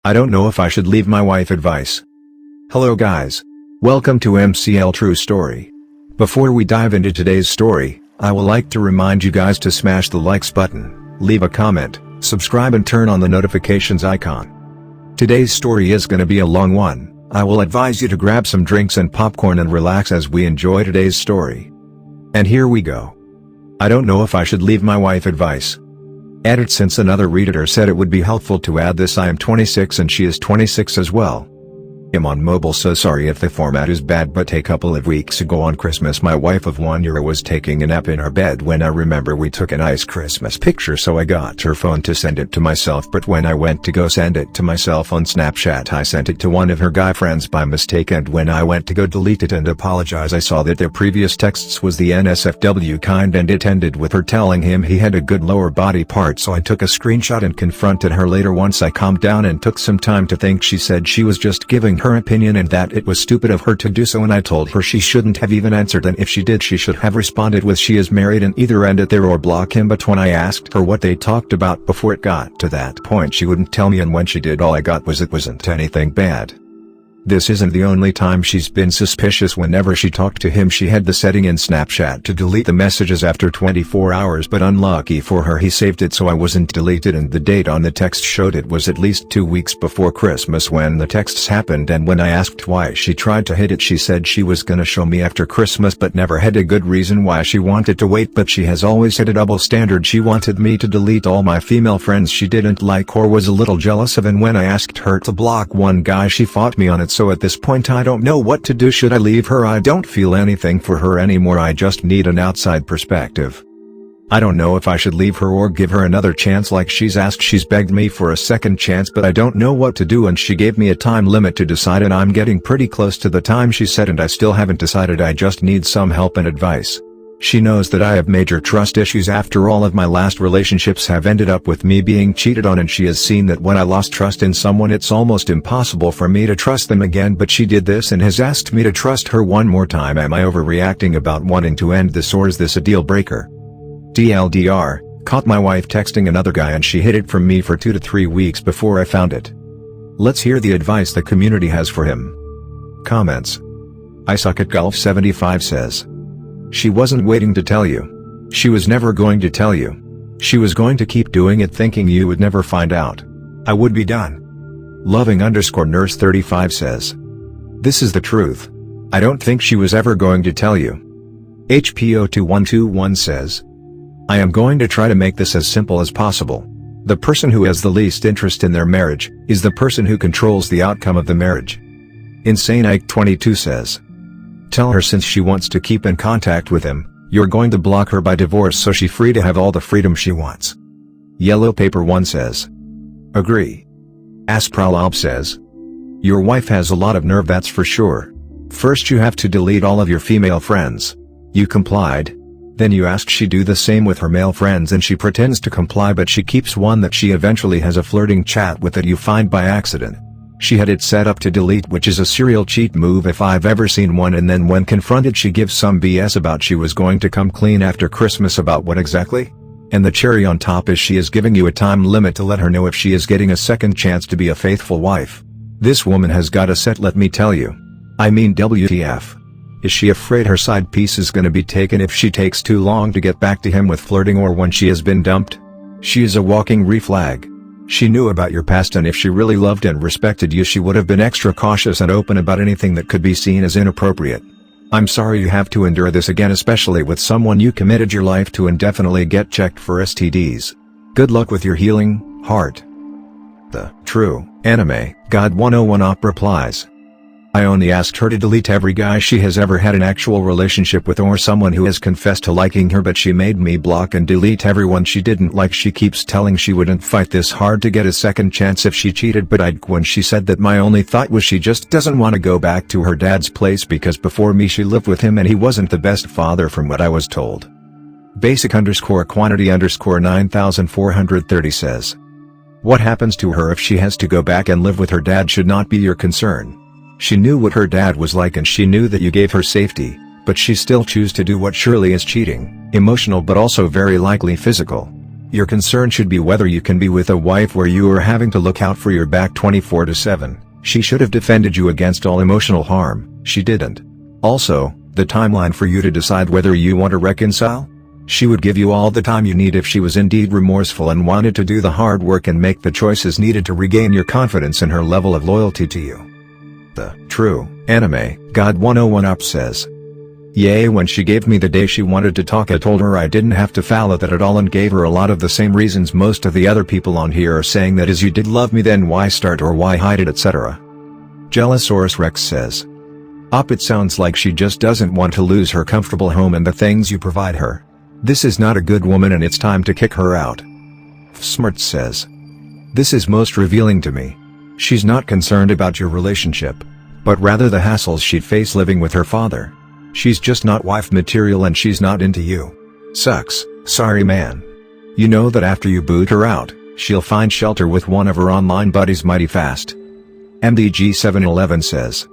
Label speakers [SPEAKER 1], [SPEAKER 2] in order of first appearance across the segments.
[SPEAKER 1] I don't know if I should leave my wife advice. Hello guys. Welcome to MCL True Story. Before we dive into today's story, I would like to remind you guys to smash the likes button, leave a comment, subscribe and turn on the notifications icon. Today's story is gonna be a long one. I will advise you to grab some drinks and popcorn and relax as we enjoy today's story. And here we go. I don't know if I should leave my wife advice. Added since another readitor said it would be helpful to add this. I am 26 and she is 26 as well. I'm on mobile, so sorry if the format is bad, but a couple of weeks ago on Christmas my wife of 1 year was taking a nap in our bed when I remember we took a nice Christmas picture, so I got her phone to send it to myself, but when I went to go send it to myself on Snapchat I sent it to one of her guy friends by mistake, and when I went to go delete it and apologize I saw that their previous texts was the NSFW kind and it ended with her telling him he had a good lower body part, so I took a screenshot and confronted her later once I calmed down and took some time to think. She said she was just giving her opinion and that it was stupid of her to do so, and I told her she shouldn't have even answered, and if she did she should have responded with she is married and either end it there or block him. But when I asked her what they talked about before it got to that point she wouldn't tell me, and when she did all I got was it wasn't anything bad. This isn't the only time she's been suspicious. Whenever she talked to him she had the setting in Snapchat to delete the messages after 24 hours, but unlucky for her he saved it so I wasn't deleted, and the date on the text showed it was at least 2 weeks before Christmas when the texts happened, and when I asked why she tried to hide it she said she was gonna show me after Christmas but never had a good reason why she wanted to wait. But she has always had a double standard. She wanted me to delete all my female friends she didn't like or was a little jealous of, and when I asked her to block one guy she fought me on it. So at this point I don't know what to do. Should I leave her? I don't feel anything for her anymore. I just need an outside perspective. I don't know if I should leave her or give her another chance like she's asked. She's begged me for a second chance but I don't know what to do, and she gave me a time limit to decide and I'm getting pretty close to the time she said and I still haven't decided. I just need some help and advice. She knows that I have major trust issues. After all of my last relationships have ended up with me being cheated on, and she has seen that when I lost trust in someone it's almost impossible for me to trust them again, but she did this and has asked me to trust her one more time. Am I overreacting about wanting to end this, or is this a deal breaker? TLDR, caught my wife texting another guy and she hid it from me for 2 to 3 weeks before I found it. Let's hear the advice the community has for him. Comments. I suck at golf 75 says. She wasn't waiting to tell you. She was never going to tell you. She was going to keep doing it thinking you would never find out. I would be done. Loving_nurse 35 says. This is the truth. I don't think she was ever going to tell you. HPO2121 says. I am going to try to make this as simple as possible. The person who has the least interest in their marriage is the person who controls the outcome of the marriage. Insane Ike 22 says. Tell her since she wants to keep in contact with him, you're going to block her by divorce so she's free to have all the freedom she wants. Yellow Paper 1 says. Agree. Aspralab says. Your wife has a lot of nerve, that's for sure. First you have to delete all of your female friends. You complied. Then you asked she do the same with her male friends and she pretends to comply, but she keeps one that she eventually has a flirting chat with that you find by accident. She had it set up to delete, which is a serial cheat move if I've ever seen one, and then when confronted she gives some BS about she was going to come clean after Christmas. About what exactly? And the cherry on top is she is giving you a time limit to let her know if she is getting a second chance to be a faithful wife. This woman has got a set, let me tell you. I mean WTF. Is she afraid her side piece is gonna be taken if she takes too long to get back to him with flirting or when she has been dumped? She is a walking reflag. She knew about your past, and if she really loved and respected you she would have been extra cautious and open about anything that could be seen as inappropriate. I'm sorry you have to endure this again, especially with someone you committed your life to, and definitely get checked for STDs. Good luck with your healing, heart. The True Anime God 101 Op replies. I only asked her to delete every guy she has ever had an actual relationship with or someone who has confessed to liking her, but she made me block and delete everyone she didn't like. She keeps telling she wouldn't fight this hard to get a second chance if she cheated, but when she said that my only thought was she just doesn't want to go back to her dad's place because before me she lived with him and he wasn't the best father from what I was told. Basic_quantity_9430 says. What happens to her if she has to go back and live with her dad should not be your concern. She knew what her dad was like and she knew that you gave her safety, but she still chooses to do what surely is cheating, emotional but also very likely physical. Your concern should be whether you can be with a wife where you are having to look out for your back 24/7. She should have defended you against all emotional harm, she didn't. Also, the timeline for you to decide whether you want to reconcile? She would give you all the time you need if she was indeed remorseful and wanted to do the hard work and make the choices needed to regain your confidence in her level of loyalty to you. The true anime God 101 up says, "Yay, when she gave me the day she wanted to talk, I told her I didn't have to follow that at all and gave her a lot of the same reasons most of the other people on here are saying, that is, you did love me, then why start or why hide it, etc." Jealosaurus Rex says, it sounds like she just doesn't want to lose her comfortable home and the things you provide her. This is not a good woman and it's time to kick her out. Smart says, "This is most revealing to me. She's not concerned about your relationship, but rather the hassles she'd face living with her father. She's just not wife material and she's not into you. Sucks, sorry man. You know that after you boot her out, she'll find shelter with one of her online buddies mighty fast." MDG711 says,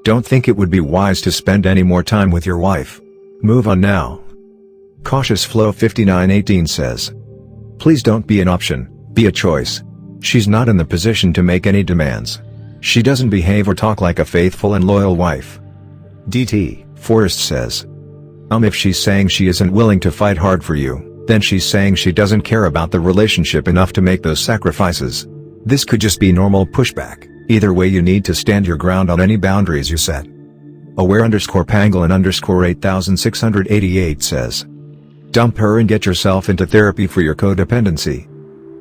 [SPEAKER 1] "Don't think it would be wise to spend any more time with your wife. Move on now." Cautious Flow 5918 says, "Please don't be an option, be a choice. She's not in the position to make any demands. She doesn't behave or talk like a faithful and loyal wife." DT Forrest says, If she's saying she isn't willing to fight hard for you, then she's saying she doesn't care about the relationship enough to make those sacrifices. This could just be normal pushback. Either way, you need to stand your ground on any boundaries you set." Aware_Pangolin_8688 says, "Dump her and get yourself into therapy for your codependency."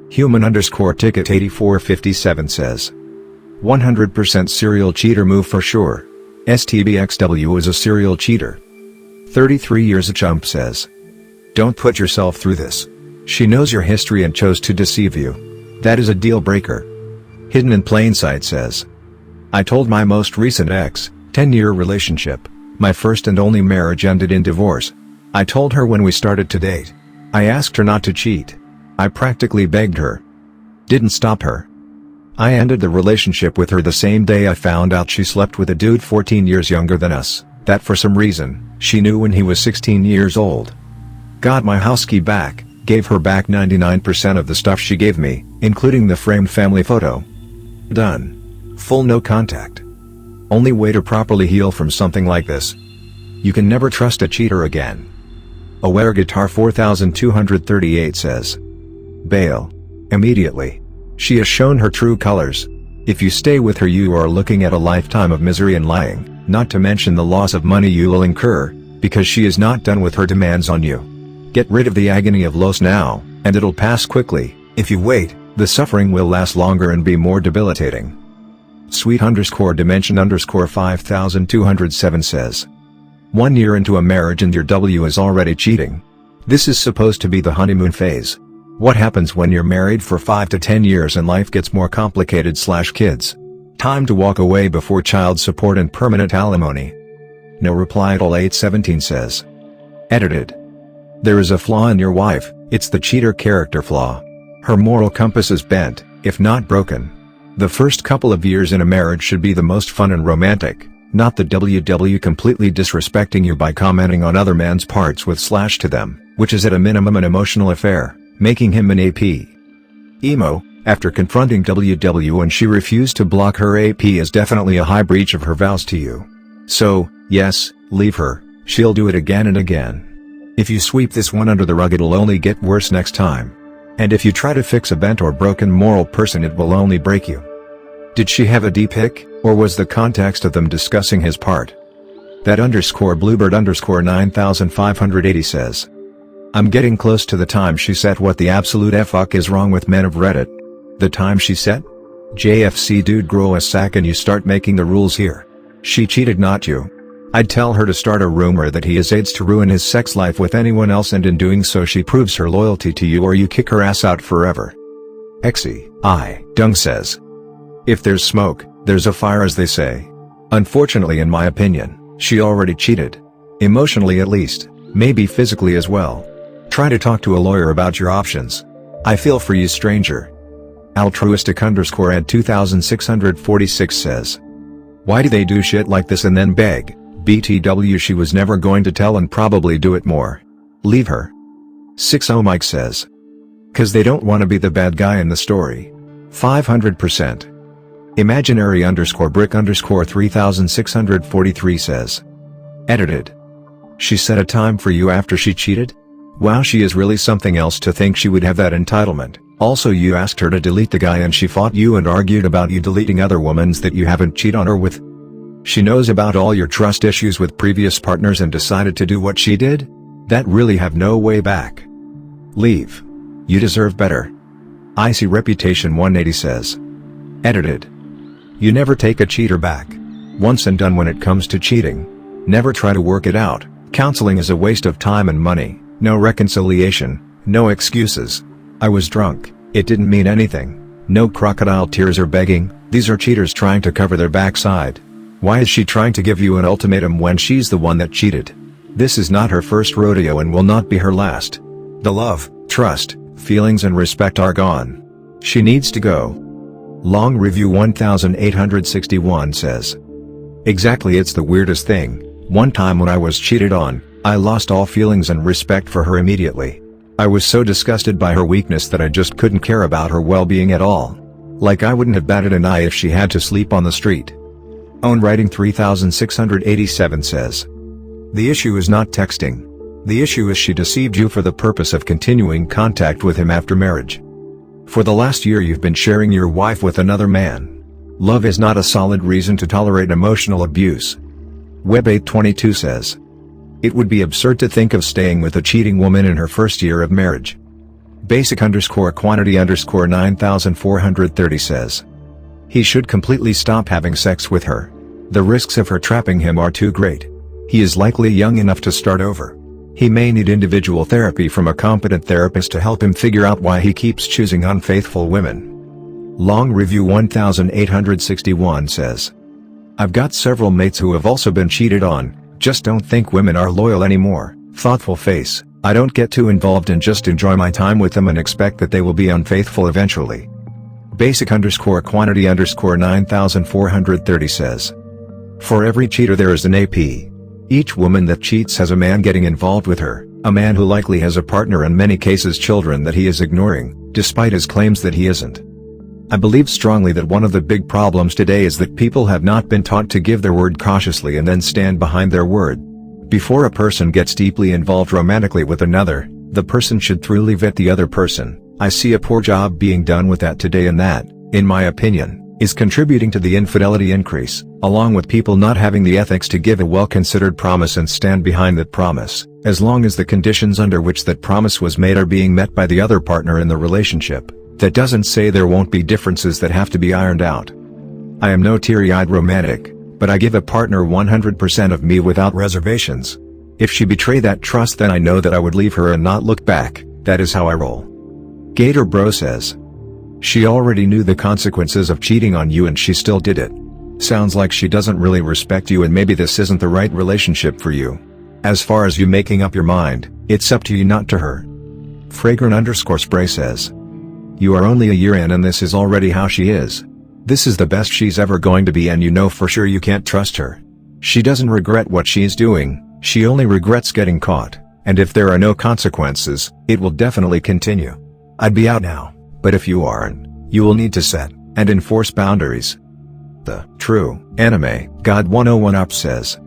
[SPEAKER 1] Human_Ticket 8457 says, 100% serial cheater move for sure. STBXW is a serial cheater. 33 years a chump says, "Don't put yourself through this. She knows your history and chose to deceive you. That is a deal breaker." Hidden in Plain Sight says, "I told my most recent ex, 10-year relationship, my first and only marriage ended in divorce. I told her when we started to date. I asked her not to cheat. I practically begged her. Didn't stop her. I ended the relationship with her the same day I found out she slept with a dude 14 years younger than us, that for some reason, she knew when he was 16 years old. Got my house key back, gave her back 99% of the stuff she gave me, including the framed family photo. Done. Full no contact. Only way to properly heal from something like this. You can never trust a cheater again." Aware Guitar 4238 says, "Bail. Immediately. She has shown her true colors. If you stay with her, you are looking at a lifetime of misery and lying, not to mention the loss of money you will incur, because she is not done with her demands on you. Get rid of the agony of loss now, and it'll pass quickly. If you wait, the suffering will last longer and be more debilitating." Sweet_dimension_5207 says, 1 year into a marriage and your W is already cheating. This is supposed to be the honeymoon phase. What happens when you're married for 5 to 10 years and life gets more complicated/kids? Time to walk away before child support and permanent alimony. No reply at all 817 says, "Edited. There is a flaw in your wife, it's the cheater character flaw. Her moral compass is bent, if not broken. The first couple of years in a marriage should be the most fun and romantic, not the WW completely disrespecting you by commenting on other man's parts with slash to them, which is at a minimum an emotional affair, making him an AP. Emo, after confronting WW and she refused to block her AP is definitely a high breach of her vows to you. So, yes, leave her, she'll do it again and again. If you sweep this one under the rug it'll only get worse next time. And if you try to fix a bent or broken moral person it will only break you." Did she have a D pic, or was the context of them discussing his part? That _Bluebird_9580 says, "I'm getting close to the time she set. What the absolute fuck is wrong with men of Reddit? The time she set? JFC dude, grow a sack and you start making the rules here. She cheated, not you. I'd tell her to start a rumor that he has AIDS to ruin his sex life with anyone else, and in doing so she proves her loyalty to you, or you kick her ass out forever." Dung says, "If there's smoke, there's a fire, as they say. Unfortunately, in my opinion, she already cheated. Emotionally at least, maybe physically as well. Try to talk to a lawyer about your options. I feel for you, stranger." Altruistic_Ed 2646 says, "Why do they do shit like this and then beg? BTW, she was never going to tell and probably do it more. Leave her." 60 Mike says, 'Cause they don't want to be the bad guy in the story. 500%. Imaginary _brick _ 3643 says. Edited. She set a time for you after she cheated? Wow, she is really something else to think she would have that entitlement. Also, you asked her to delete the guy and she fought you and argued about you deleting other women's that you haven't cheated on her with. She knows about all your trust issues with previous partners and decided to do what she did? That really have no way back. Leave. You deserve better. Icy Reputation 180 says. Edited. You never take a cheater back. Once and done when it comes to cheating. Never try to work it out. Counseling is a waste of time and money. No reconciliation, no excuses. I was drunk, it didn't mean anything. No crocodile tears or begging, these are cheaters trying to cover their backside. Why is she trying to give you an ultimatum when she's the one that cheated? This is not her first rodeo and will not be her last. The love, trust, feelings and respect are gone. She needs to go. Long Review 1861 says. Exactly, it's the weirdest thing. One time when I was cheated on, I lost all feelings and respect for her immediately. I was so disgusted by her weakness that I just couldn't care about her well-being at all. Like I wouldn't have batted an eye if she had to sleep on the street. Own Writing 3687 says. The issue is not texting. The issue is she deceived you for the purpose of continuing contact with him after marriage. For the last year you've been sharing your wife with another man. Love is not a solid reason to tolerate emotional abuse. Web822 says. It would be absurd to think of staying with a cheating woman in her first year of marriage. Basic _quantity _ 9430 says. He should completely stop having sex with her. The risks of her trapping him are too great. He is likely young enough to start over. He may need individual therapy from a competent therapist to help him figure out why he keeps choosing unfaithful women. Long Review 1861 says. I've got several mates who have also been cheated on. Just don't think women are loyal anymore. Thoughtful face. I don't get too involved and just enjoy my time with them and expect that they will be unfaithful eventually. Basic _quantity _ 9430 says. For every cheater there is an AP. Each woman that cheats has a man getting involved with her, a man who likely has a partner and many cases children that he is ignoring, despite his claims that he isn't. I believe strongly that one of the big problems today is that people have not been taught to give their word cautiously and then stand behind their word. Before a person gets deeply involved romantically with another, the person should thoroughly vet the other person. I see a poor job being done with that today, and that, in my opinion, is contributing to the infidelity increase, along with people not having the ethics to give a well-considered promise and stand behind that promise, as long as the conditions under which that promise was made are being met by the other partner in the relationship. That doesn't say there won't be differences that have to be ironed out. I am no teary-eyed romantic, but I give a partner 100% of me without reservations. If she betrayed that trust, then I know that I would leave her and not look back. That is how I roll. Gator Bro says. She already knew the consequences of cheating on you and she still did it. Sounds like she doesn't really respect you and maybe this isn't the right relationship for you. As far as you making up your mind, it's up to you, not to her. Fragrant _spray says. You are only a year in and this is already how she is. This is the best she's ever going to be and you know for sure you can't trust her. She doesn't regret what she's doing, she only regrets getting caught, and if there are no consequences, it will definitely continue. I'd be out now, but if you aren't, you will need to set and enforce boundaries. The True Anime God 101 Up says.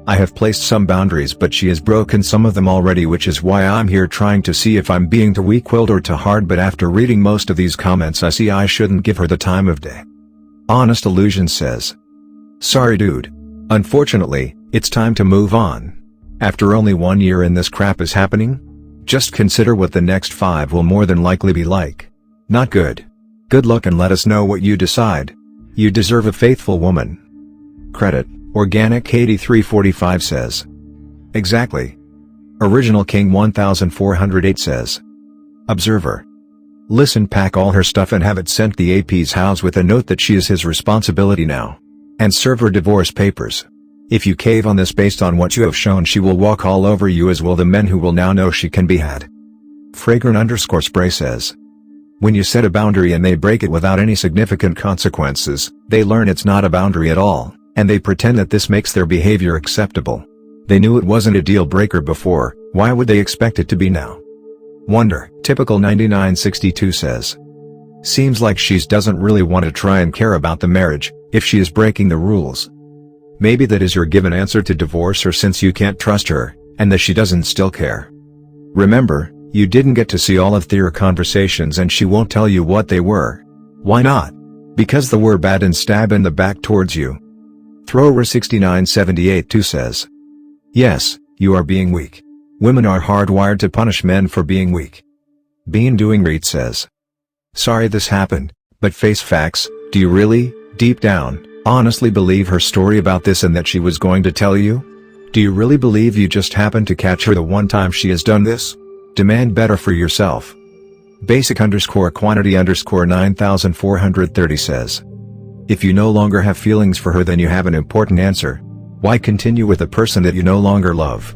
[SPEAKER 1] I have placed some boundaries but she has broken some of them already, which is why I'm here trying to see if I'm being too weak-willed or too hard, but after reading most of these comments I see I shouldn't give her the time of day. Honest Illusion says. Sorry dude. Unfortunately, it's time to move on. After only 1 year and this crap is happening? Just consider what the next 5 will more than likely be like. Not good. Good luck and let us know what you decide. You deserve a faithful woman. Credit. Organic 8345 says. Exactly. Original King 1408 says. Observer. Listen, pack all her stuff and have it sent the AP's house with a note that she is his responsibility now. And serve her divorce papers. If you cave on this based on what you have shown, she will walk all over you, as will the men who will now know she can be had. Fragrant _spray says. When you set a boundary and they break it without any significant consequences, they learn it's not a boundary at all, and they pretend that this makes their behavior acceptable. They knew it wasn't a deal breaker before, why would they expect it to be now? Wonder, typical 9962 says. Seems like she doesn't really want to try and care about the marriage, if she is breaking the rules. Maybe that is your given answer to divorce her since you can't trust her, and that she doesn't still care. Remember, you didn't get to see all of their conversations and she won't tell you what they were. Why not? Because they were bad and stab in the back towards you. Thrower 69782 says. Yes, you are being weak. Women are hardwired to punish men for being weak. Bean Doing Reed says. Sorry this happened, but face facts, do you really, deep down, honestly believe her story about this and that she was going to tell you? Do you really believe you just happened to catch her the one time she has done this? Demand better for yourself. Basic_quantity_9430 says. If you no longer have feelings for her then you have an important answer. Why continue with a person that you no longer love?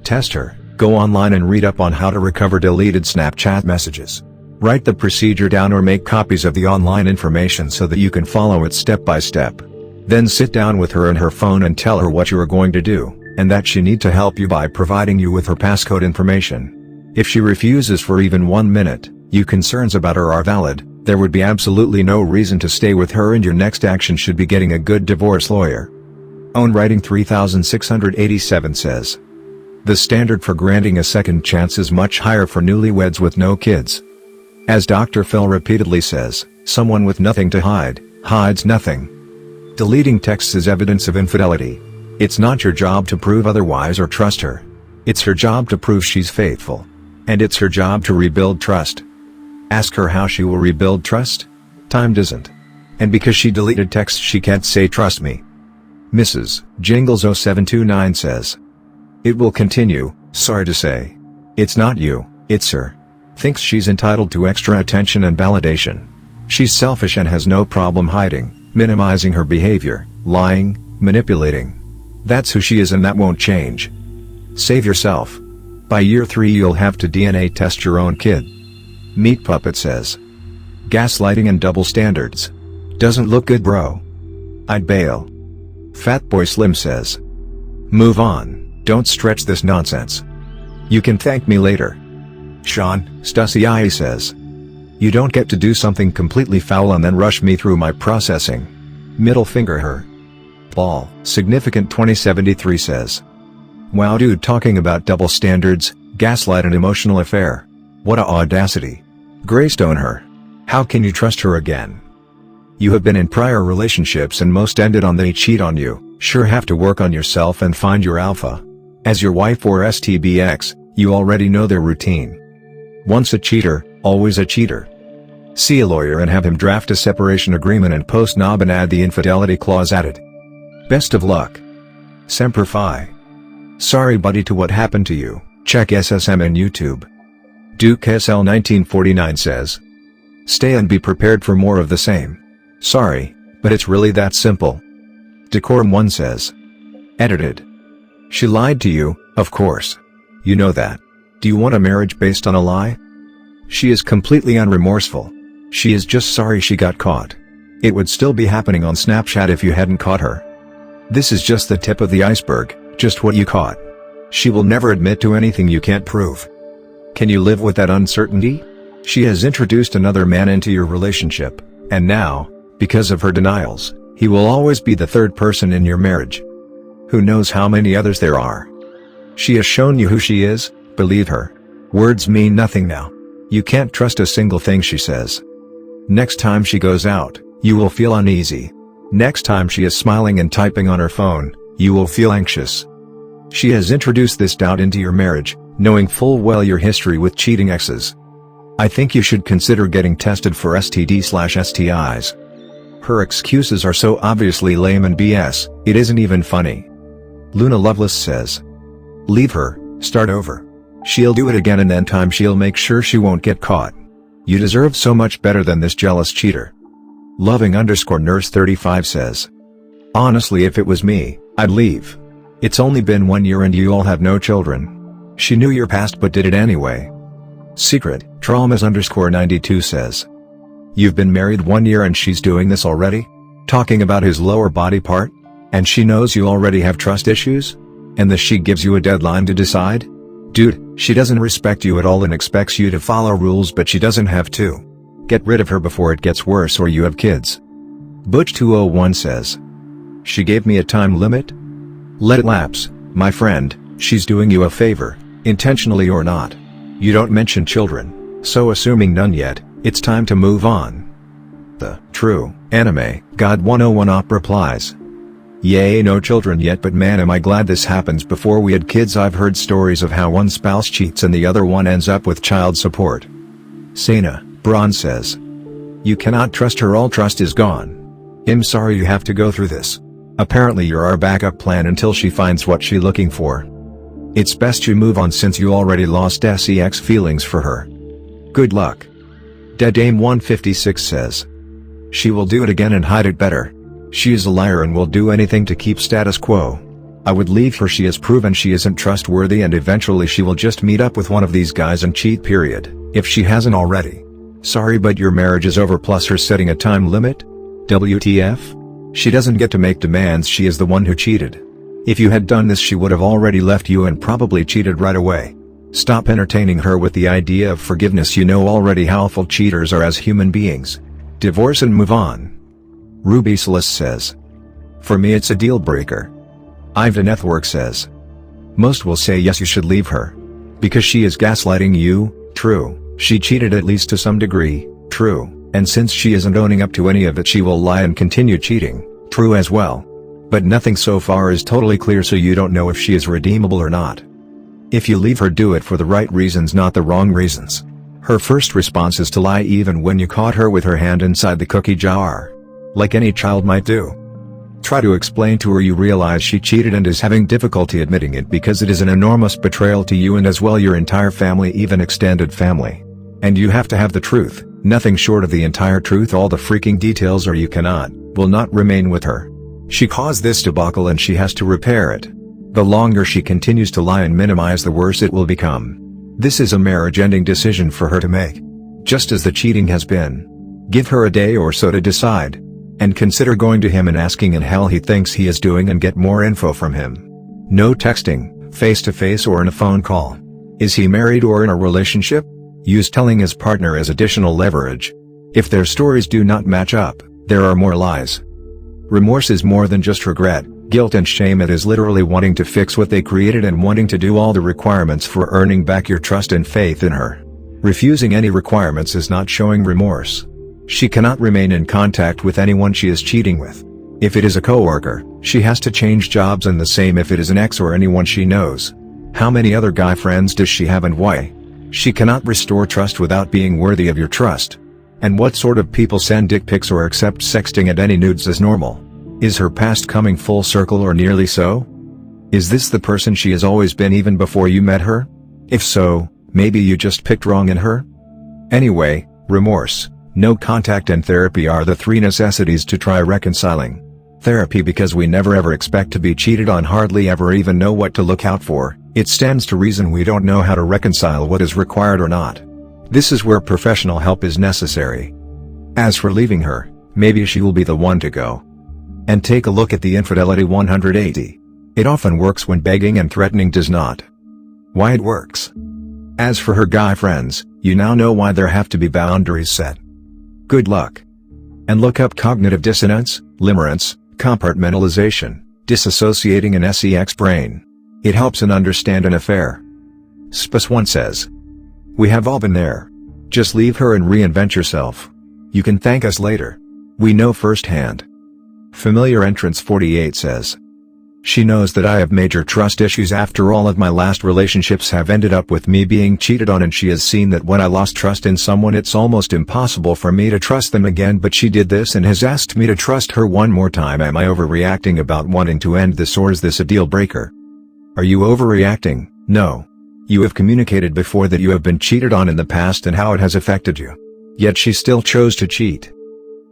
[SPEAKER 1] Test her, go online and read up on how to recover deleted Snapchat messages. Write the procedure down or make copies of the online information so that you can follow it step by step. Then sit down with her and her phone and tell her what you are going to do, and that she need to help you by providing you with her passcode information. If she refuses for even 1 minute, your concerns about her are valid, there would be absolutely no reason to stay with her and your next action should be getting a good divorce lawyer. Own Writing 3687 says. The standard for granting a second chance is much higher for newlyweds with no kids. As Dr. Phil repeatedly says, someone with nothing to hide, hides nothing. Deleting texts is evidence of infidelity. It's not your job to prove otherwise or trust her. It's her job to prove she's faithful. And it's her job to rebuild trust. Ask her how she will rebuild trust? Time doesn't. And because she deleted texts she can't say trust me. Mrs. Jingles 0729 says. It will continue, sorry to say. It's not you, it's her. Thinks she's entitled to extra attention and validation. She's selfish and has no problem hiding, minimizing her behavior, lying, manipulating. That's who she is and that won't change. Save yourself. By year 3 you'll have to DNA test your own kid. Meat Puppet says. Gaslighting and double standards. Doesn't look good bro. I'd bail. Fatboy Slim says. Move on, don't stretch this nonsense. You can thank me later. Sean Stussy I says. You don't get to do something completely foul and then rush me through my processing. Middle finger her. Paul Significant 2073 says. Wow dude, talking about double standards, gaslight and emotional affair. What a audacity. Greystone her. How can you trust her again? You have been in prior relationships and most ended on they cheat on you, sure have to work on yourself and find your alpha. As your wife or STBX, you already know their routine. Once a cheater, always a cheater. See a lawyer and have him draft a separation agreement and post knob and add the infidelity clause added. Best of luck. Semper Fi. Sorry buddy to what happened to you, check SSM and YouTube. Duke SL 1949 says. Stay and be prepared for more of the same. Sorry, but it's really that simple. Decorum 1 says. Edited. She lied to you, of course. You know that. Do you want a marriage based on a lie? She is completely unremorseful. She is just sorry she got caught. It would still be happening on Snapchat if you hadn't caught her. This is just the tip of the iceberg, just what you caught. She will never admit to anything you can't prove. Can you live with that uncertainty? She has introduced another man into your relationship, and now, because of her denials, he will always be the third person in your marriage. Who knows how many others there are? She has shown you who she is, believe her. Words mean nothing now. You can't trust a single thing she says. Next time she goes out, you will feel uneasy. Next time she is smiling and typing on her phone, you will feel anxious. She has introduced this doubt into your marriage, knowing full well your history with cheating exes. I think you should consider getting tested for STD/STIs. Her excuses are so obviously lame and BS, it isn't even funny. Luna Loveless says. Leave her, start over. She'll do it again and then time she'll make sure she won't get caught. You deserve so much better than this jealous cheater. Loving_nurse 35 says. Honestly if it was me, I'd leave. It's only been 1 year and you all have no children. She knew your past but did it anyway. Secret Traumas_92 says. You've been married 1 year and she's doing this already? Talking about his lower body part? And she knows you already have trust issues? And she gives you a deadline to decide? Dude, She doesn't respect you at all and expects you to follow rules, but she doesn't have to. Get rid of her before it gets worse or you have kids. Butch201 says. She gave me a time limit? Let it lapse, my friend. She's doing you a favor, intentionally or not. You don't mention children, so assuming none yet, it's time to move on. The true anime God 101 op replies. Yay, no children yet, but man, am I glad this happens before we had kids. I've heard stories of how one spouse cheats and the other one ends up with child support. Sana Braun says. You cannot trust her, all trust is gone. I'm sorry you have to go through this. Apparently you're our backup plan until she finds what she's looking for. It's best you move on since you already lost sex feelings for her. Good luck. Dead Aim 156 says. She will do it again and hide it better. She is a liar and will do anything to keep status quo. I would leave her. She has proven she isn't trustworthy and eventually she will just meet up with one of these guys and cheat, period, if she hasn't already. Sorry, but your marriage is over, plus her setting a time limit? WTF? She doesn't get to make demands, she is the one who cheated. If you had done this she would have already left you and probably cheated right away. Stop entertaining her with the idea of forgiveness, you know already how awful cheaters are as human beings. Divorce and move on. Ruby Celeste says. For me it's a deal breaker. Ivan Ethwork says. Most will say yes, you should leave her. Because she is gaslighting you, true. She cheated at least to some degree, true, and since she isn't owning up to any of it she will lie and continue cheating, true as well. But nothing so far is totally clear, so you don't know if she is redeemable or not. If you leave her, do it for the right reasons, not the wrong reasons. Her first response is to lie even when you caught her with her hand inside the cookie jar. Like any child might do. Try to explain to her you realize she cheated and is having difficulty admitting it because it is an enormous betrayal to you and as well your entire family, even extended family. And you have to have the truth, nothing short of the entire truth, all the freaking details, or you will not remain with her. She caused this debacle and she has to repair it. The longer she continues to lie and minimize, the worse it will become. This is a marriage-ending decision for her to make. Just as the cheating has been. Give her a day or so to decide. And consider going to him and asking in how he thinks he is doing and get more info from him. No texting, face-to-face or in a phone call. Is he married or in a relationship? Use telling his partner as additional leverage. If their stories do not match up, there are more lies. Remorse is more than just regret, guilt and shame. It is literally wanting to fix what they created and wanting to do all the requirements for earning back your trust and faith in her. Refusing any requirements is not showing remorse. She cannot remain in contact with anyone she is cheating with. If it is a coworker, she has to change jobs, and the same if it is an ex or anyone she knows. How many other guy friends does she have and why? She cannot restore trust without being worthy of your trust. And what sort of people send dick pics or accept sexting and any nudes as normal? Is her past coming full circle or nearly so? Is this the person she has always been even before you met her? If so, maybe you just picked wrong in her? Anyway, remorse, no contact and therapy are the three necessities to try reconciling. Therapy because we never ever expect to be cheated on, hardly ever even know what to look out for. It stands to reason we don't know how to reconcile what is required or not. This is where professional help is necessary. As for leaving her, maybe she will be the one to go. And take a look at the Infidelity 180. It often works when begging and threatening does not. Why it works. As for her guy friends, you now know why there have to be boundaries set. Good luck. And look up cognitive dissonance, limerence, compartmentalization, disassociating an sex brain. It helps in understand an affair. Spus1 says. We have all been there. Just leave her and reinvent yourself. You can thank us later. We know firsthand. Familiar Entrance 48 says. She knows that I have major trust issues. After all of my last relationships have ended up with me being cheated on, and she has seen that when I lost trust in someone it's almost impossible for me to trust them again, but she did this and has asked me to trust her one more time. Am I overreacting about wanting to end this, or is this a deal breaker? Are you overreacting? No. You have communicated before that you have been cheated on in the past and how it has affected you. Yet she still chose to cheat.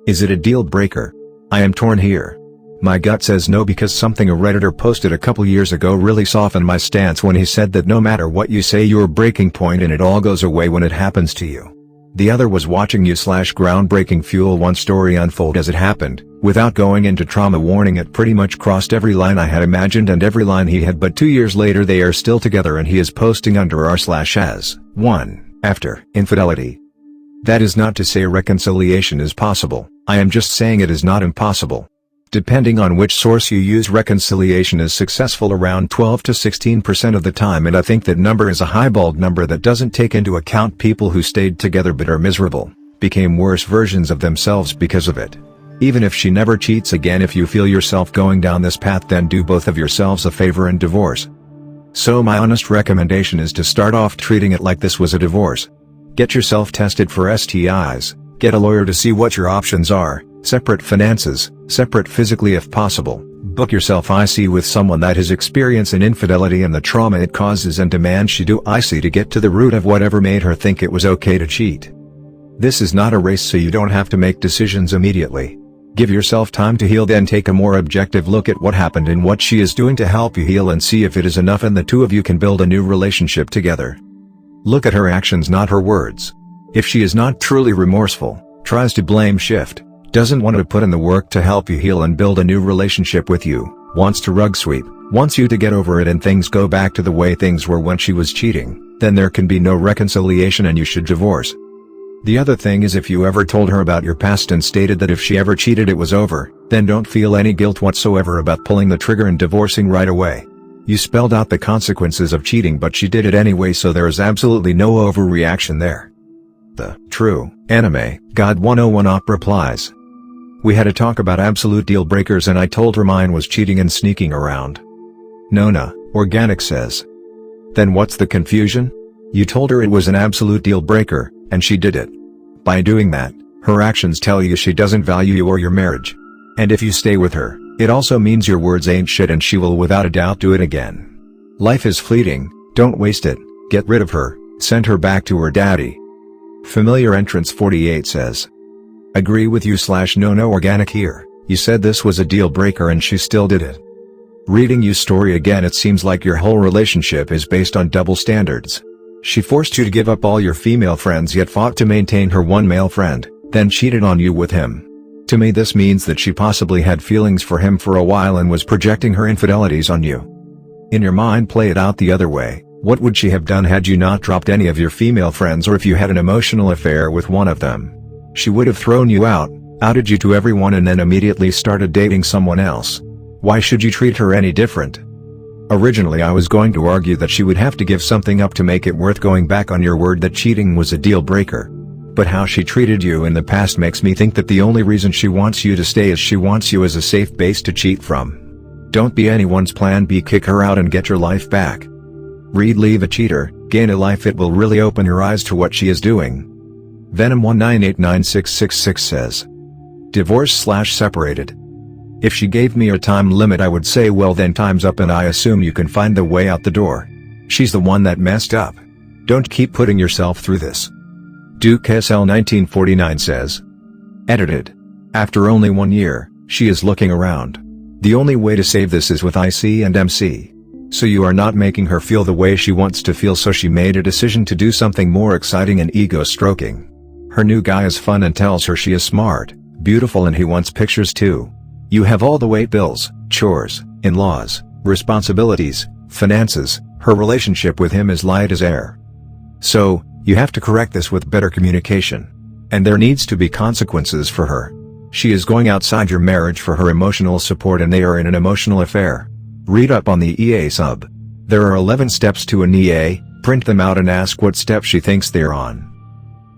[SPEAKER 1] Is it a deal breaker? I am torn here. My gut says no, because something a Redditor posted a couple years ago really softened my stance when he said that no matter what you say, you're breaking point and it all goes away when it happens to you. The other was watching you / groundbreaking fuel one story unfold as it happened. Without going into trauma warning, it pretty much crossed every line I had imagined and every line he had, but 2 years later they are still together and he is posting under r/as 1 after infidelity. That is not to say reconciliation is possible, I am just saying it is not impossible. Depending on which source you use, reconciliation is successful around 12 to 16% of the time, and I think that number is a highballed number that doesn't take into account people who stayed together but are miserable, became worse versions of themselves because of it. Even if she never cheats again, if you feel yourself going down this path, then do both of yourselves a favor and divorce. So my honest recommendation is to start off treating it like this was a divorce. Get yourself tested for STIs, get a lawyer to see what your options are, separate finances, separate physically if possible, book yourself IC with someone that has experience in infidelity and the trauma it causes, and demand she do IC to get to the root of whatever made her think it was okay to cheat. This is not a race, so you don't have to make decisions immediately. Give yourself time to heal, then take a more objective look at what happened and what she is doing to help you heal, and see if it is enough and the two of you can build a new relationship together. Look at her actions, not her words. If she is not truly remorseful, tries to blame shift, doesn't want to put in the work to help you heal and build a new relationship with you, wants to rug sweep, wants you to get over it and things go back to the way things were when she was cheating, then there can be no reconciliation and you should divorce. The other thing is, if you ever told her about your past and stated that if she ever cheated it was over, then don't feel any guilt whatsoever about pulling the trigger and divorcing right away. You spelled out the consequences of cheating, but she did it anyway, so there is absolutely no overreaction there. The true anime God 101 op replies. We had a talk about absolute deal breakers and I told her mine was cheating and sneaking around. Nona Organic says. Then what's the confusion? You told her it was an absolute deal breaker, and she did it. By doing that, her actions tell you she doesn't value you or your marriage. And if you stay with her, it also means your words ain't shit and she will without a doubt do it again. Life is fleeting, don't waste it, get rid of her, send her back to her daddy. Familiar Entrance 48 says. Agree with you / no organic here, you said this was a deal breaker and she still did it. Reading you story again, it seems like your whole relationship is based on double standards. She forced you to give up all your female friends yet fought to maintain her one male friend, then cheated on you with him. To me this means that she possibly had feelings for him for a while and was projecting her infidelities on you. In your mind play it out the other way. What would she have done had you not dropped any of your female friends, or if you had an emotional affair with one of them? She would have thrown you out, outed you to everyone, and then immediately started dating someone else. Why should you treat her any different? Originally I was going to argue that she would have to give something up to make it worth going back on your word that cheating was a deal breaker. But how she treated you in the past makes me think that the only reason she wants you to stay is she wants you as a safe base to cheat from. Don't be anyone's plan B, kick her out and get your life back. Read Leave a Cheater, Gain a Life. It will really open your eyes to what she is doing. Venom 1989666 says. Divorce / separated. If she gave me a time limit I would say well then time's up, and I assume you can find the way out the door. She's the one that messed up. Don't keep putting yourself through this. Duke SL 1949 says. Edited. After only 1 year, she is looking around. The only way to save this is with IC and MC. So you are not making her feel the way she wants to feel, so she made a decision to do something more exciting and ego stroking. Her new guy is fun and tells her she is smart, beautiful, and he wants pictures too. You have all the weight bills, chores, in-laws, responsibilities, finances. Her relationship with him is light as air. So, you have to correct this with better communication. And there needs to be consequences for her. She is going outside your marriage for her emotional support and they are in an emotional affair. Read up on the EA sub. There are 11 steps to an EA, print them out and ask what step she thinks they're on.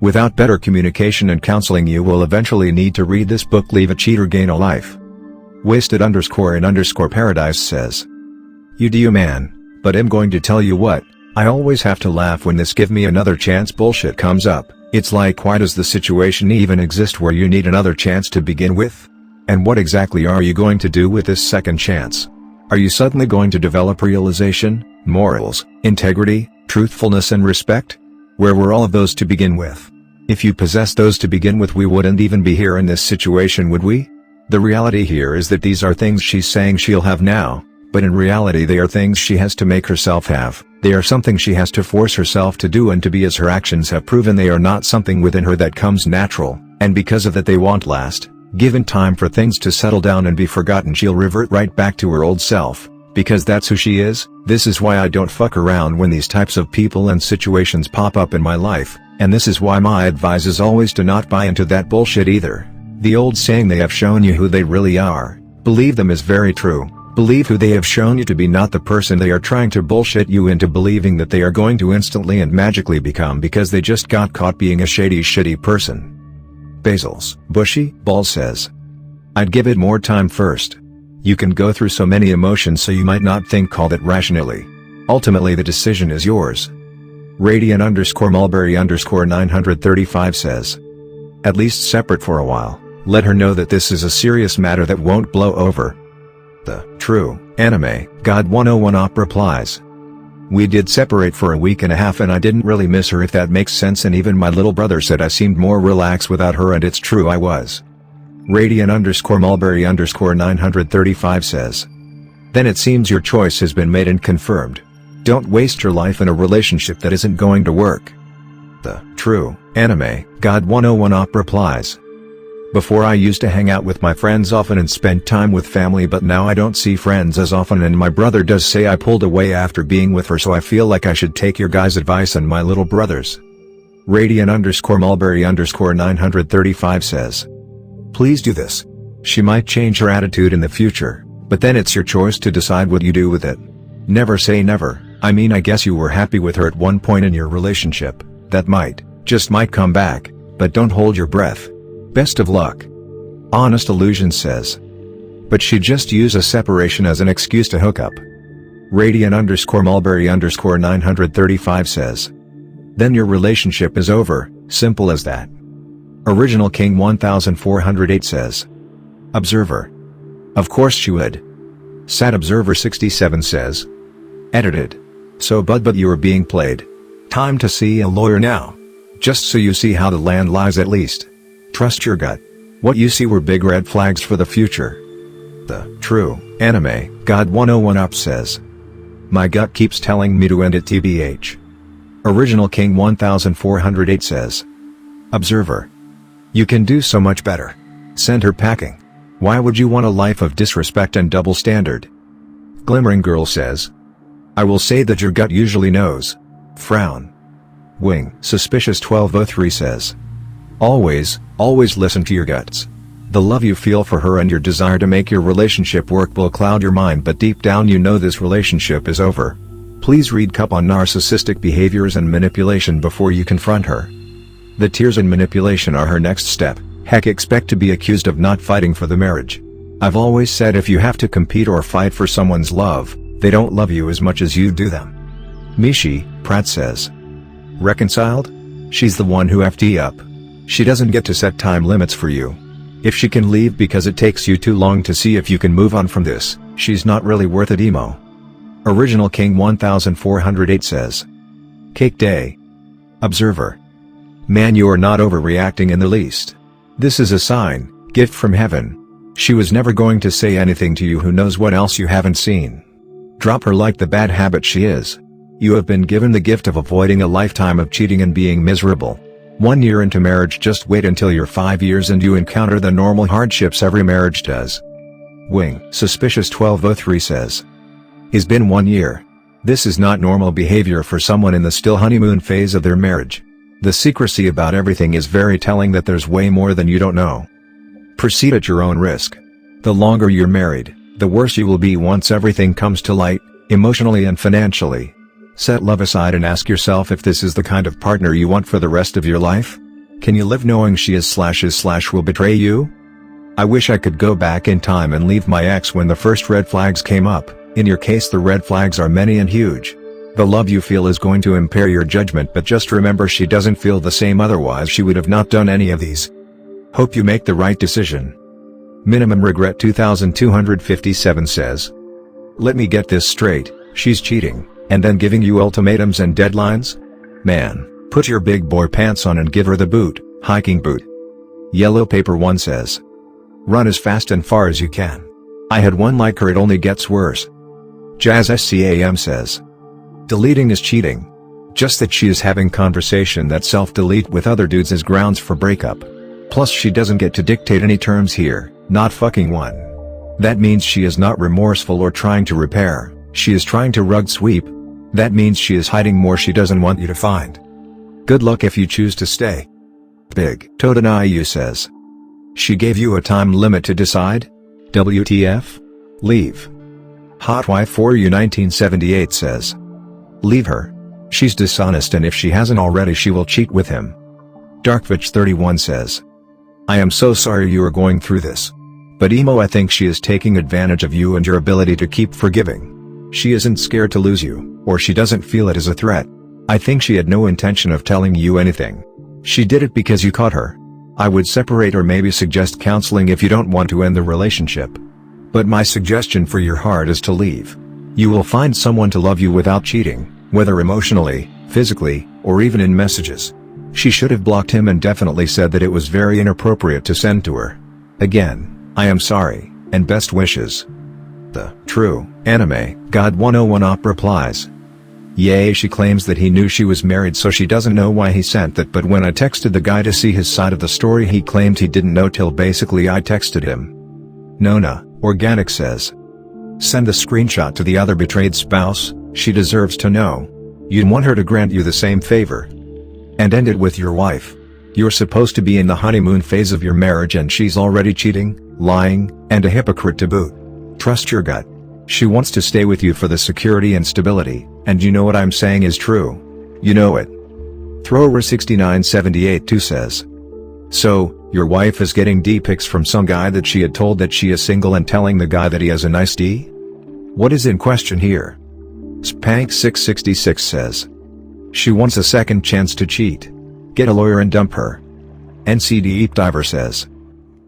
[SPEAKER 1] Without better communication and counseling you will eventually need to read this book. Leave a Cheater, Gain a Life. Wasted_in_paradise says. You do you, man, but I'm going to tell you what, I always have to laugh when this give me another chance bullshit comes up. It's like, why does the situation even exist where you need another chance to begin with? And what exactly are you going to do with this second chance? Are you suddenly going to develop realization, morals, integrity, truthfulness and respect? Where were all of those to begin with? If you possessed those to begin with, we wouldn't even be here in this situation, would we? The reality here is that these are things she's saying she'll have now, But in reality they are things she has to make herself have, they are something she has to force herself to do and to be, as her actions have proven they are not something within her that comes natural, and because of that they won't last. Given time for things to settle down and be forgotten, she'll revert right back to her old self, because that's who she is. This is why I don't fuck around when these types of people and situations pop up in my life, and this is why my advice is always to not buy into that bullshit either. The old saying, they have shown you who they really are, believe them, is very true. Believe who they have shown you to be, not the person they are trying to bullshit you into believing that they are going to instantly and magically become because they just got caught being a shitty person. Basil's bushy ball says, I'd give it more time first. You can go through so many emotions so you might not think, call it rationally. Ultimately the decision is yours. Radiant_mulberry_935 says, at least separate for a while, let her know that this is a serious matter that won't blow over. The true anime God 101 op replies, we did separate for a week and a half and I didn't really miss her, if that makes sense, and even my little brother said I seemed more relaxed without her, and it's true, I was. Radiant_mulberry_935 says, then it seems your choice has been made and confirmed. Don't waste your life in a relationship that isn't going to work. The true anime God 101 op replies, before I used to hang out with my friends often and spend time with family, but now I don't see friends as often, and my brother does say I pulled away after being with her, so I feel like I should take your guys' advice and my little brother's. Radiant_mulberry_935 says, please do this. She might change her attitude in the future, but then it's your choice to decide what you do with it. Never say never. I mean, I guess you were happy with her at one point in your relationship. That just might come back, but don't hold your breath. Best of luck. Honest Illusion says, but she just used a separation as an excuse to hook up. Radiant_mulberry_935 says, then your relationship is over, simple as that. Original King 1408 says, observer. Of course she would. Sad Observer 67 says, edited. So but you are being played. Time to see a lawyer now. Just so you see how the land lies at least. Trust your gut. What you see were big red flags for the future. The true anime God 101 op says, my gut keeps telling me to end it tbh. Original King 1408 says, observer. You can do so much better. Send her packing. Why would you want a life of disrespect and double standard? Glimmering Girl says, I will say that your gut usually knows. Frown. Wing Suspicious 1203 says, always listen to your guts. The love you feel for her and your desire to make your relationship work will cloud your mind, but deep down you know this relationship is over. Please read Cup on narcissistic behaviors and manipulation before you confront her. The tears and manipulation are her next step. Heck, expect to be accused of not fighting for the marriage. I've always said if you have to compete or fight for someone's love, they don't love you as much as you do them. Mishi Pratt says, reconciled? She's the one who FD up. She doesn't get to set time limits for you. If she can leave because it takes you too long to see if you can move on from this, she's not really worth it emo. Original King 1408 says, cake day. Observer. Man, you are not overreacting in the least. This is a sign, gift from heaven. She was never going to say anything to you, who knows what else you haven't seen. Drop her like the bad habit she is. You have been given the gift of avoiding a lifetime of cheating and being miserable. 1 year into marriage, just wait until you're 5 years and you encounter the normal hardships every marriage does. Wing Suspicious 1203 says, it's been 1 year. This is not normal behavior for someone in the still honeymoon phase of their marriage. The secrecy about everything is very telling that there's way more than you don't know. Proceed at your own risk. The longer you're married, the worse you will be once everything comes to light, emotionally and financially. Set love aside and ask yourself if this is the kind of partner you want for the rest of your life. Can you live knowing she will betray you? I wish I could go back in time and leave my ex when the first red flags came up. In your case, the red flags are many and huge. The love you feel is going to impair your judgment, but just remember she doesn't feel the same, otherwise she would have not done any of these. Hope you make the right decision. Minimum Regret 2257 says, let me get this straight, she's cheating, and then giving you ultimatums and deadlines? Man, put your big boy pants on and give her the boot, hiking boot. Yellow Paper 1 says, run as fast and far as you can. I had one like her, it only gets worse. Jazz SCAM says. Deleting is cheating. Just that she is having conversation that self-delete with other dudes is grounds for breakup. Plus she doesn't get to dictate any terms here, not fucking one. That means she is not remorseful or trying to repair, she is trying to rug sweep. That means she is hiding more she doesn't want you to find. Good luck if you choose to stay. Big Totenaiu says. She gave you a time limit to decide? WTF? Leave. Hot Wife for You 1978 says. Leave her. She's dishonest and if she hasn't already she will cheat with him. Darkvich 31 says. I am so sorry you are going through this. But Emo, I think she is taking advantage of you and your ability to keep forgiving. She isn't scared to lose you, or she doesn't feel it as a threat. I think she had no intention of telling you anything. She did it because you caught her. I would separate or maybe suggest counseling if you don't want to end the relationship. But my suggestion for your heart is to leave. You will find someone to love you without cheating, whether emotionally, physically, or even in messages. She should have blocked him and definitely said that it was very inappropriate to send to her. Again, I am sorry, and best wishes. The True Anime God 101 Op replies. Yay, she claims that he knew she was married so she doesn't know why he sent that, but when I texted the guy to see his side of the story he claimed he didn't know till basically I texted him. Nona Organic says. Send the screenshot to the other betrayed spouse, she deserves to know. You'd want her to grant you the same favor. And end it with your wife. You're supposed to be in the honeymoon phase of your marriage and she's already cheating, lying, and a hypocrite to boot. Trust your gut. She wants to stay with you for the security and stability, and you know what I'm saying is true. You know it. Thrower6978 too says. So, your wife is getting D-pics from some guy that she had told that she is single and telling the guy that he has a nice D? What is in question here? Spank666 says. She wants a second chance to cheat. Get a lawyer and dump her. NC Deep Diver says.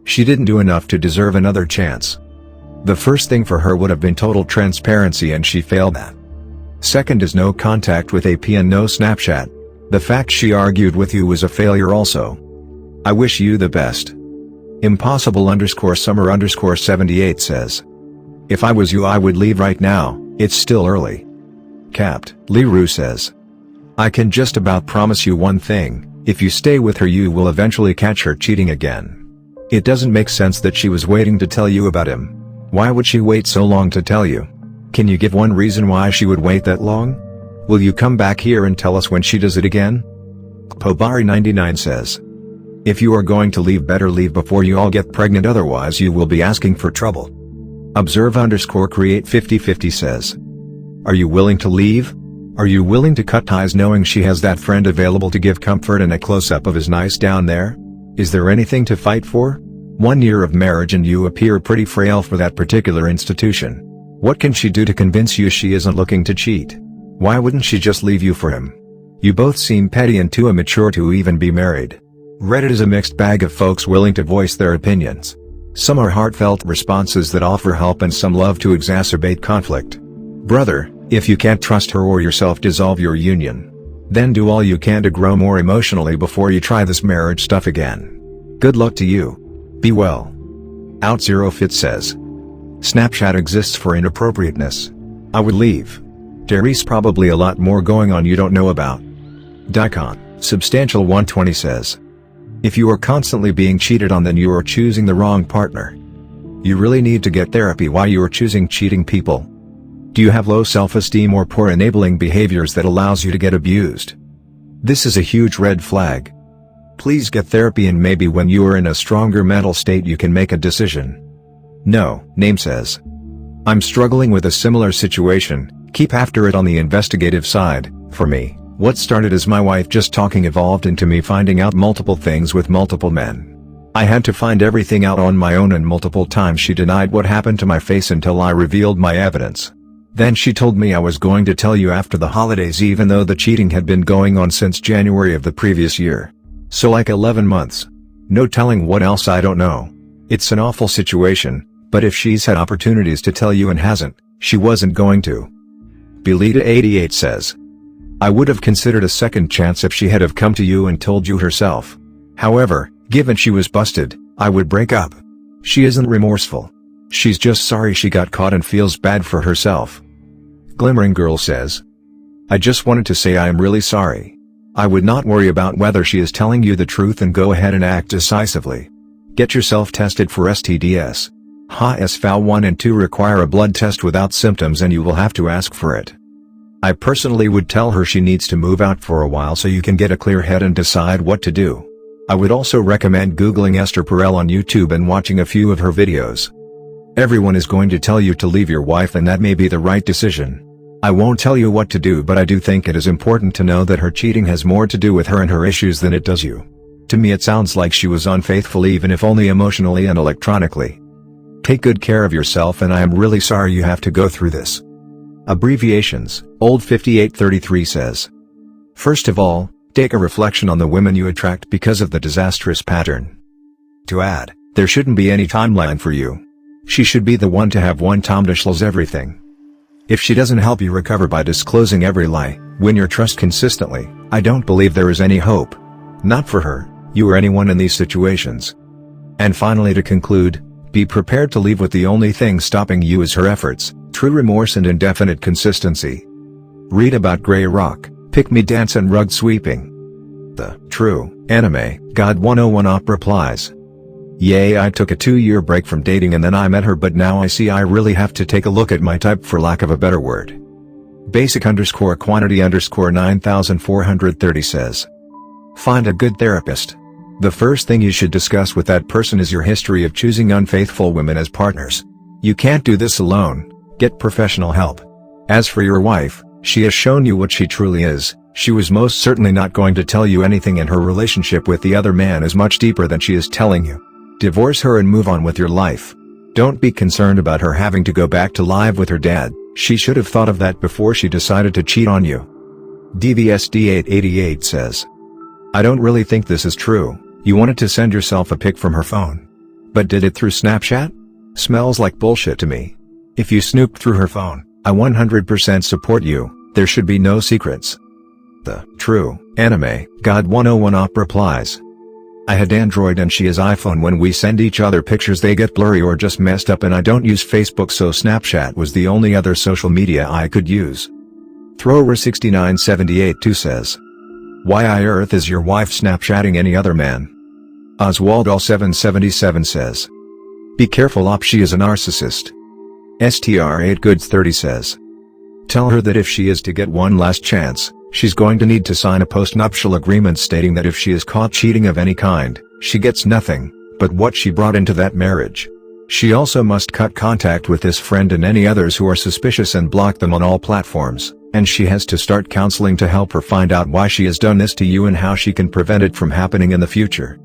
[SPEAKER 1] She didn't do enough to deserve another chance. The first thing for her would have been total transparency and she failed that. Second is no contact with AP and no Snapchat. The fact she argued with you was a failure also. I wish you the best. Impossible_summer_78 says. If I was you I would leave right now, it's still early. Capt. Liru says. I can just about promise you one thing, if you stay with her you will eventually catch her cheating again. It doesn't make sense that she was waiting to tell you about him. Why would she wait so long to tell you? Can you give one reason why she would wait that long? Will you come back here and tell us when she does it again? Pobari99 says. If you are going to leave better leave before you all get pregnant otherwise you will be asking for trouble. Observe_create5050 says. Are you willing to leave? Are you willing to cut ties knowing she has that friend available to give comfort and a close-up of his nice down there? Is there anything to fight for? 1 year of marriage and you appear pretty frail for that particular institution. What can she do to convince you she isn't looking to cheat? Why wouldn't she just leave you for him? You both seem petty and too immature to even be married. Reddit is a mixed bag of folks willing to voice their opinions. Some are heartfelt responses that offer help and some love to exacerbate conflict. Brother, if you can't trust her or yourself dissolve your union. Then do all you can to grow more emotionally before you try this marriage stuff again. Good luck to you. Be well. Out0fit says. Snapchat exists for inappropriateness. I would leave. There's probably a lot more going on you don't know about. Daikon, Substantial 120 says. If you are constantly being cheated on then you are choosing the wrong partner. You really need to get therapy why you are choosing cheating people. Do you have low self-esteem or poor enabling behaviors that allows you to get abused? This is a huge red flag. Please get therapy and maybe when you are in a stronger mental state you can make a decision. No, Name says. I'm struggling with a similar situation, keep after it on the investigative side. For me, what started as my wife just talking evolved into me finding out multiple things with multiple men. I had to find everything out on my own and multiple times she denied what happened to my face until I revealed my evidence. Then she told me I was going to tell you after the holidays even though the cheating had been going on since January of the previous year. So like 11 months. No telling what else I don't know. It's an awful situation, but if she's had opportunities to tell you and hasn't, she wasn't going to. Belita88 says. I would have considered a second chance if she had have come to you and told you herself. However, given she was busted, I would break up. She isn't remorseful. She's just sorry she got caught and feels bad for herself. Glimmering Girl says, I just wanted to say I am really sorry. I would not worry about whether she is telling you the truth and go ahead and act decisively. Get yourself tested for STDs. HSV 1 and 2 require a blood test without symptoms and you will have to ask for it. I personally would tell her she needs to move out for a while so you can get a clear head and decide what to do. I would also recommend Googling Esther Perel on YouTube and watching a few of her videos. Everyone is going to tell you to leave your wife and that may be the right decision. I won't tell you what to do, but I do think it is important to know that her cheating has more to do with her and her issues than it does you. To me it sounds like she was unfaithful, even if only emotionally and electronically. Take good care of yourself and I am really sorry you have to go through this. Abbreviations. Old 5833 says. First of all, take a reflection on the women you attract because of the disastrous pattern. To add, there shouldn't be any timeline for you. She should be the one to have one Tom Dishl's everything. If she doesn't help you recover by disclosing every lie, win your trust consistently, I don't believe there is any hope. Not for her, you or anyone in these situations. And finally, to conclude, be prepared to leave with the only thing stopping you is her efforts, true remorse and indefinite consistency. Read about Grey Rock, Pick Me Dance and Rug Sweeping. The True Anime God 101 Op replies. Yay, I took a 2-year break from dating and then I met her, but now I see I really have to take a look at my type, for lack of a better word. Basic_quantity_9430 says. Find a good therapist. The first thing you should discuss with that person is your history of choosing unfaithful women as partners. You can't do this alone. Get professional help. As for your wife, she has shown you what she truly is. She was most certainly not going to tell you anything, and her relationship with the other man is much deeper than she is telling you. Divorce her and move on with your life. Don't be concerned about her having to go back to live with her dad. She should have thought of that before she decided to cheat on you. DVSD888 says. I don't really think this is true. You wanted to send yourself a pic from her phone. But did it through Snapchat? Smells like bullshit to me. If you snooped through her phone, I 100% support you. There should be no secrets. The True Anime God 101 Op replies. I had Android and she has iPhone. When we send each other pictures they get blurry or just messed up, and I don't use Facebook, so Snapchat was the only other social media I could use. Thrower69782 says. Why on earth is your wife Snapchatting any other man? Oswald777 says. Be careful op, she is a narcissist. STR8Goods30 says. Tell her that if she is to get one last chance, she's going to need to sign a post-nuptial agreement stating that if she is caught cheating of any kind, she gets nothing but what she brought into that marriage. She also must cut contact with this friend and any others who are suspicious and block them on all platforms, and she has to start counseling to help her find out why she has done this to you and how she can prevent it from happening in the future.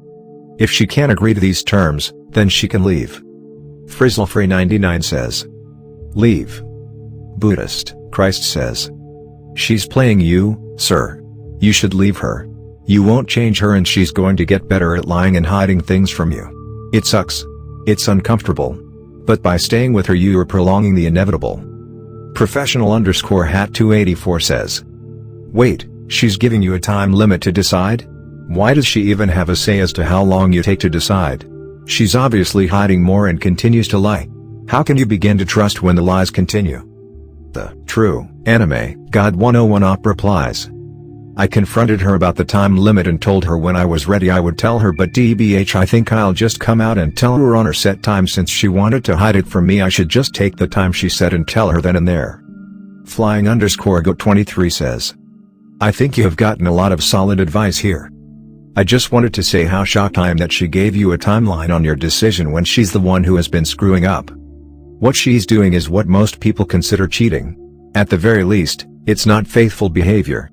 [SPEAKER 1] If she can't agree to these terms, then she can leave. Frizzlefree99 says. Leave. Buddhist Christ says. She's playing you, sir. You should leave her. You won't change her and she's going to get better at lying and hiding things from you. It sucks. It's uncomfortable. But by staying with her you are prolonging the inevitable. Professional_hat284 says. Wait, she's giving you a time limit to decide? Why does she even have a say as to how long you take to decide? She's obviously hiding more and continues to lie. How can you begin to trust when the lies continue? The True Anime God 101 Op replies. I confronted her about the time limit and told her when I was ready I would tell her, but DBH I think I'll just come out and tell her on her set time. Since she wanted to hide it from me, I should just take the time she said and tell her then and there. Flying_go23 says. I think you have gotten a lot of solid advice here. I just wanted to say how shocked I am that she gave you a timeline on your decision when she's the one who has been screwing up. What she's doing is what most people consider cheating. At the very least, it's not faithful behavior.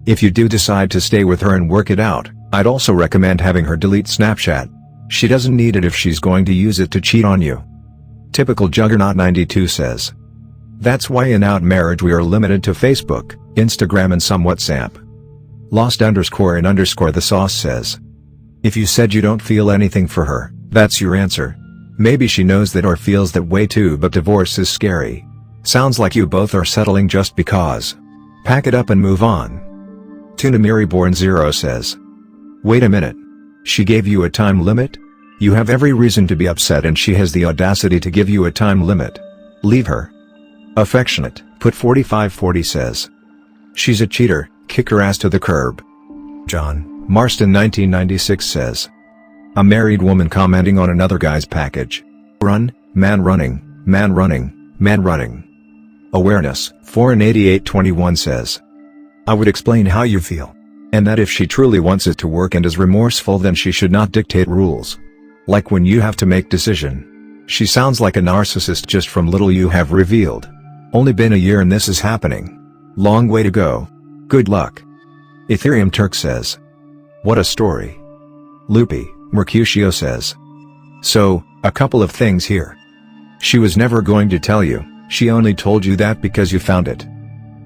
[SPEAKER 1] If you do decide to stay with her and work it out, I'd also recommend having her delete Snapchat. She doesn't need it if she's going to use it to cheat on you. Typical Juggernaut 92 says. That's why in Out Marriage we are limited to Facebook, Instagram and some WhatsApp. Lost_in_the sauce says. If you said you don't feel anything for her, that's your answer. Maybe she knows that or feels that way too, but divorce is scary. Sounds like you both are settling just because. Pack it up and move on. Tunamiriborn0 says. Wait a minute. She gave you a time limit? You have every reason to be upset and she has the audacity to give you a time limit. Leave her. Affectionate Put 4540 says. She's a cheater, kick her ass to the curb. John Marston 1996 says. A married woman commenting on another guy's package. Run, man running, man running, man running. Awareness, 48821 says. I would explain how you feel. And that if she truly wants it to work and is remorseful, then she should not dictate rules. Like when you have to make decision. She sounds like a narcissist just from little you have revealed. Only been a year and this is happening. Long way to go. Good luck. Ethereum Turk says. What a story. Loopy, Mercutio says. So, a couple of things here. She was never going to tell you, she only told you that because you found it.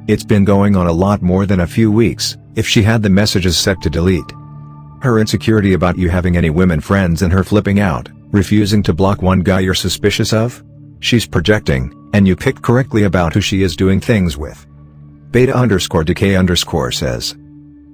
[SPEAKER 1] It's been going on a lot more than a few weeks, if she had the messages set to delete. Her insecurity about you having any women friends and her flipping out, refusing to block one guy you're suspicious of? She's projecting, and you picked correctly about who she is doing things with. Beta_decay_ says.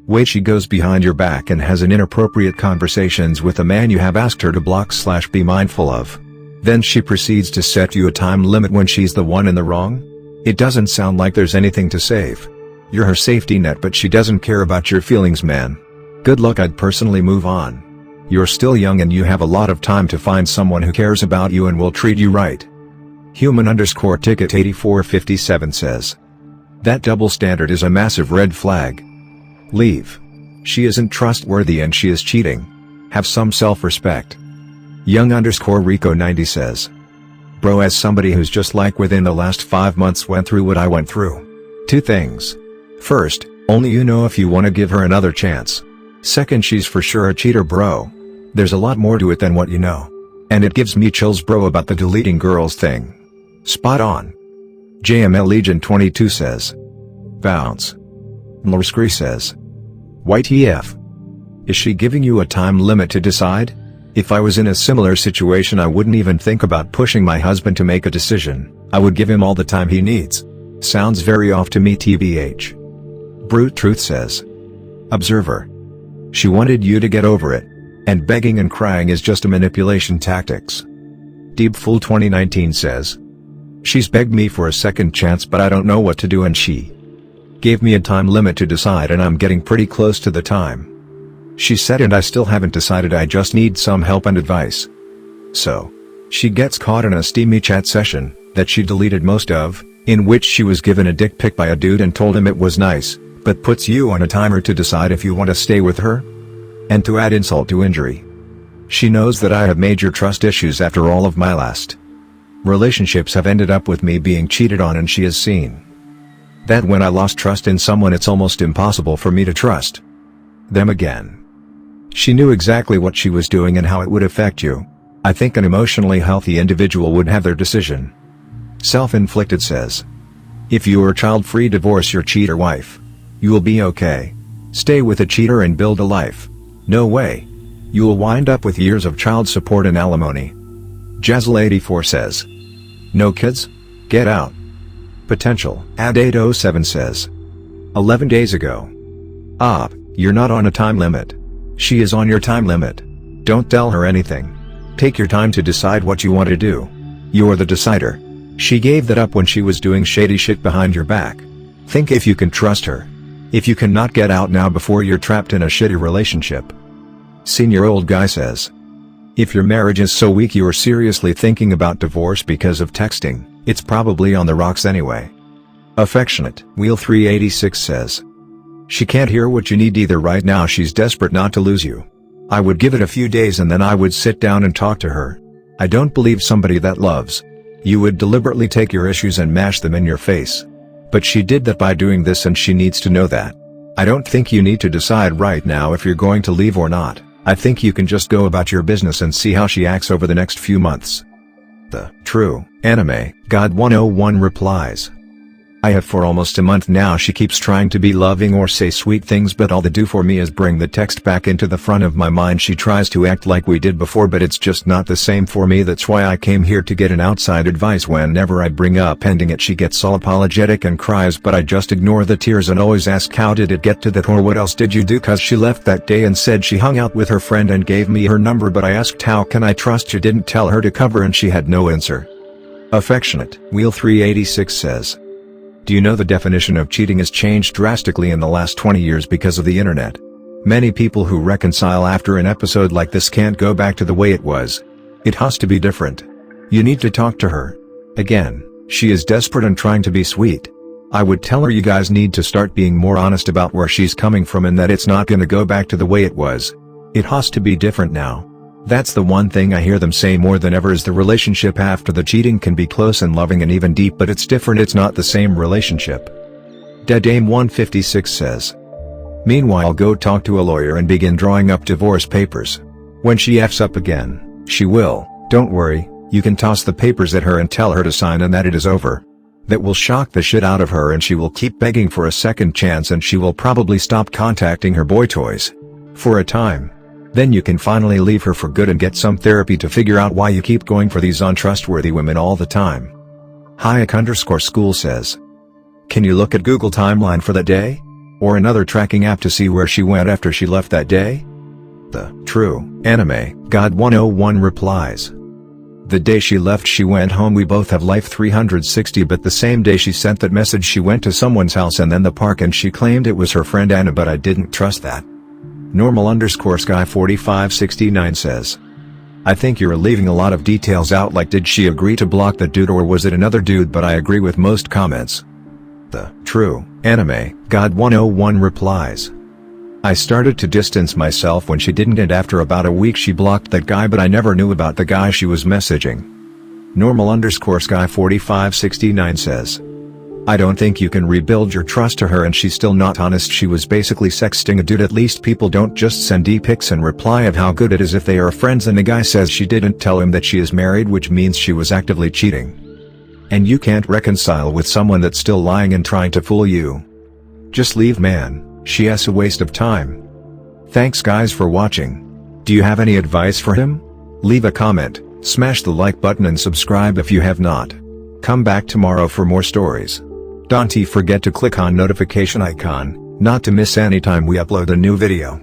[SPEAKER 1] Wait, she goes behind your back and has an inappropriate conversations with a man you have asked her to block/be mindful of. Then she proceeds to set you a time limit when she's the one in the wrong? It doesn't sound like there's anything to save. You're her safety net, but she doesn't care about your feelings, man. Good luck. I'd personally move on. You're still young and you have a lot of time to find someone who cares about you and will treat you right. Human_ticket 8457 says. That double standard is a massive red flag. Leave. She isn't trustworthy and she is cheating. Have some self-respect. Young_Rico 90 says. Bro, as somebody who's just like within the last 5 months went through what I went through. 2 things. First, only you know if you want to give her another chance. Second, she's for sure a cheater, bro. There's a lot more to it than what you know. And it gives me chills, bro, about the deleting girls thing. Spot on. JML Legion 22 says. Bounce. Mlorskri says. YTF. Is she giving you a time limit to decide? If I was in a similar situation, I wouldn't even think about pushing my husband to make a decision. I would give him all the time he needs. Sounds very off to me, TBH. Brute Truth says. Observer. She wanted you to get over it. And begging and crying is just a manipulation tactics. Deep Fool 2019 says. She's begged me for a second chance, but I don't know what to do, and she gave me a time limit to decide, and I'm getting pretty close to the time. She said, and I still haven't decided. I just need some help and advice. So, she gets caught in a steamy chat session, that she deleted most of, in which she was given a dick pic by a dude and told him it was nice, but puts you on a timer to decide if you want to stay with her? And to add insult to injury, she knows that I have major trust issues after all of my last relationships have ended up with me being cheated on, and she has seen that when I lost trust in someone, it's almost impossible for me to trust them again. She knew exactly what she was doing and how it would affect you. I think an emotionally healthy individual would have their decision self-inflicted says. If you are child-free, divorce your cheater wife. You will be okay. Stay with a cheater and build a life. No way. You will wind up with years of child support and alimony. Jazzle84 says. No kids? Get out. Potential. Ad807 says. 11 days ago. You're not on a time limit. She is on your time limit. Don't tell her anything. Take your time to decide what you want to do. You're the decider. She gave that up when she was doing shady shit behind your back. Think if you can trust her. If you cannot, get out now before you're trapped in a shitty relationship. Senior Old Guy says. If your marriage is so weak you are seriously thinking about divorce because of texting, it's probably on the rocks anyway. Affectionate Wheel 386 says. She can't hear what you need either right now. She's desperate not to lose you. I would give it a few days and then I would sit down and talk to her. I don't believe somebody that loves you would deliberately take your issues and mash them in your face. But she did that by doing this, and she needs to know that. I don't think you need to decide right now if you're going to leave or not. I think you can just go about your business and see how she acts over the next few months. The True Anime God 101 replies. I have for almost a month now. She keeps trying to be loving or say sweet things, but all they do for me is bring the text back into the front of my mind. She tries to act like we did before, but it's just not the same for me. That's why I came here to get an outside advice. Whenever I bring up ending it, she gets all apologetic and cries, but I just ignore the tears and always ask, how did it get to that, or what else did you do? Cause she left that day and said she hung out with her friend and gave me her number, but I asked how can I trust you, didn't tell her to cover, and she had no answer. Affectionate Wheel 386 says. Do you know the definition of cheating has changed drastically in the last 20 years because of the internet? Many people who reconcile after an episode like this can't go back to the way it was. It has to be different. You need to talk to her. Again, she is desperate and trying to be sweet. I would tell her you guys need to start being more honest about where she's coming from and that it's not gonna go back to the way it was. It has to be different now. That's the one thing I hear them say more than ever is the relationship after the cheating can be close and loving and even deep, but it's different, it's not the same relationship. Dead Aim 156 says. Meanwhile, go talk to a lawyer and begin drawing up divorce papers. When she F's up again, she will, don't worry, you can toss the papers at her and tell her to sign and that it is over. That will shock the shit out of her and she will keep begging for a second chance and she will probably stop contacting her boy toys. For a time. Then you can finally leave her for good and get some therapy to figure out why you keep going for these untrustworthy women all the time. Hayek_school says. Can you look at Google Timeline for that day? Or another tracking app to see where she went after she left that day? The true anime God 101 replies. The day she left she went home. We both have life 360, but the same day she sent that message she went to someone's house and then the park and she claimed it was her friend Anna, but I didn't trust that. Normal_Sky 4569 says. I think you're leaving a lot of details out, like did she agree to block that dude or was it another dude, but I agree with most comments. The true anime God 101 replies. I started to distance myself when she didn't, and after about a week she blocked that guy, but I never knew about the guy she was messaging. Normal_Sky 4569 says. I don't think you can rebuild your trust to her and she's still not honest. She was basically sexting a dude. At least people don't just send pics and reply of how good it is if they are friends, and the guy says she didn't tell him that she is married, which means she was actively cheating. And you can't reconcile with someone that's still lying and trying to fool you. Just leave, man, she's a waste of time. Thanks guys for watching. Do you have any advice for him? Leave a comment, smash the like button and subscribe if you have not. Come back tomorrow for more stories. Don't forget to click on notification icon, not to miss any time we upload a new video.